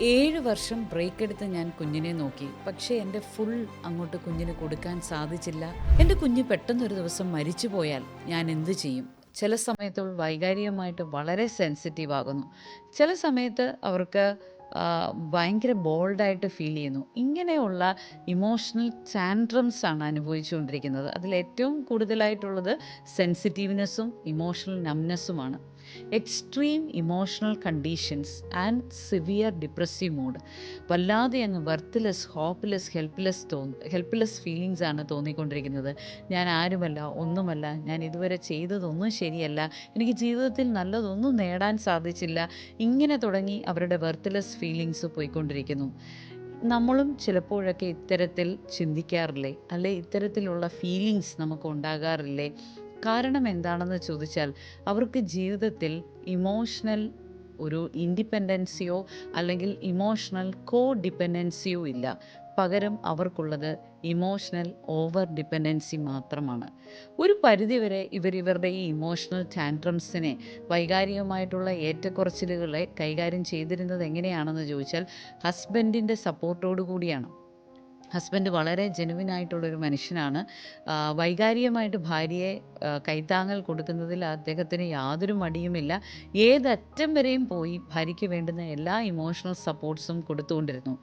7 വർഷം ബ്രേക്ക് എടുത്ത് ഞാൻ കുഞ്ഞിനെ നോക്കി. പക്ഷേ എൻ്റെ ഫുൾ അങ്ങോട്ട് കുഞ്ഞിന് കൊടുക്കാൻ സാധിച്ചില്ല. എൻ്റെ കുഞ്ഞ് പെട്ടെന്നൊരു ദിവസം മരിച്ചു പോയാൽ ഞാൻ എന്ത് ചെയ്യും? ചില സമയത്ത് വൈകാരികമായിട്ട് വളരെ സെൻസിറ്റീവ് ആകുന്നു. ചില സമയത്ത് അവർക്ക് ഭയങ്കര ബോൾഡായിട്ട് ഫീൽ ചെയ്യുന്നു. ഇങ്ങനെയുള്ള ഇമോഷണൽ ടാൻട്രംസ് ആണ് അനുഭവിച്ചുകൊണ്ടിരിക്കുന്നത്. അതിലേറ്റവും കൂടുതലായിട്ടുള്ളത് സെൻസിറ്റീവ്നെസ്സും ഇമോഷണൽ നംനെസ്സുമാണ്. Extreme emotional conditions and severe depressive mood. വല്ലാതെ അങ്ങ് വർത്ത്ലെസ്, ഹോപ്പ്ലെസ്, ഹെൽപ്ലെസ് ഫീലിങ്സ് ആണ് തോന്നിക്കൊണ്ടിരിക്കുന്നത്. ഞാൻ ആരുമല്ല, ഒന്നുമല്ല, ഞാൻ ഇതുവരെ ചെയ്തതൊന്നും ശരിയല്ല, എനിക്ക് ജീവിതത്തിൽ നല്ലതൊന്നും നേടാൻ സാധിച്ചില്ല, ഇങ്ങനെ തുടങ്ങി അവരുടെ വർത്ത്ലെസ് ഫീലിങ്സ് പോയിക്കൊണ്ടിരിക്കുന്നു. നമ്മളും ചിലപ്പോഴൊക്കെ ഇത്തരത്തിൽ ചിന്തിക്കാറില്ലേ? അല്ലെ ഇത്തരത്തിലുള്ള ഫീലിങ്സ് നമുക്ക് ഉണ്ടാകാറില്ലേ? കാരണം എന്താണെന്ന് ചോദിച്ചാൽ അവർക്ക് ജീവിതത്തിൽ ഇമോഷണൽ ഒരു ഇൻഡിപെൻഡൻസിയോ അല്ലെങ്കിൽ ഇമോഷണൽ കോ ഡിപ്പെൻഡൻസിയോ ഇല്ല. പകരം അവർക്കുള്ളത് ഇമോഷണൽ ഓവർ ഡിപ്പെൻഡൻസി മാത്രമാണ്. ഒരു പരിധിവരെ ഇവരുടെ ഈ ഇമോഷണൽ ടാൻട്രംസിനെ, വൈകാരികമായിട്ടുള്ള ഏറ്റക്കുറച്ചിലുകളെ കൈകാര്യം ചെയ്തിരുന്നത് എങ്ങനെയാണെന്ന് ചോദിച്ചാൽ ഹസ്ബൻഡിൻ്റെ സപ്പോർട്ടോടു കൂടിയാണ്. ഹസ്ബൻഡ് വളരെ ജെനുവിനായിട്ടുള്ളൊരു മനുഷ്യനാണ്. വൈകാരികമായിട്ട് ഭാര്യയെ കൈത്താങ്ങൽ കൊടുക്കുന്നതിൽ അദ്ദേഹത്തിന് യാതൊരു മടിയുമില്ല. ഏതറ്റം വരെയും പോയി ഭാര്യയ്ക്ക് വേണ്ടുന്ന എല്ലാ ഇമോഷണൽ സപ്പോർട്ട്സും കൊടുത്തുകൊണ്ടിരുന്നു.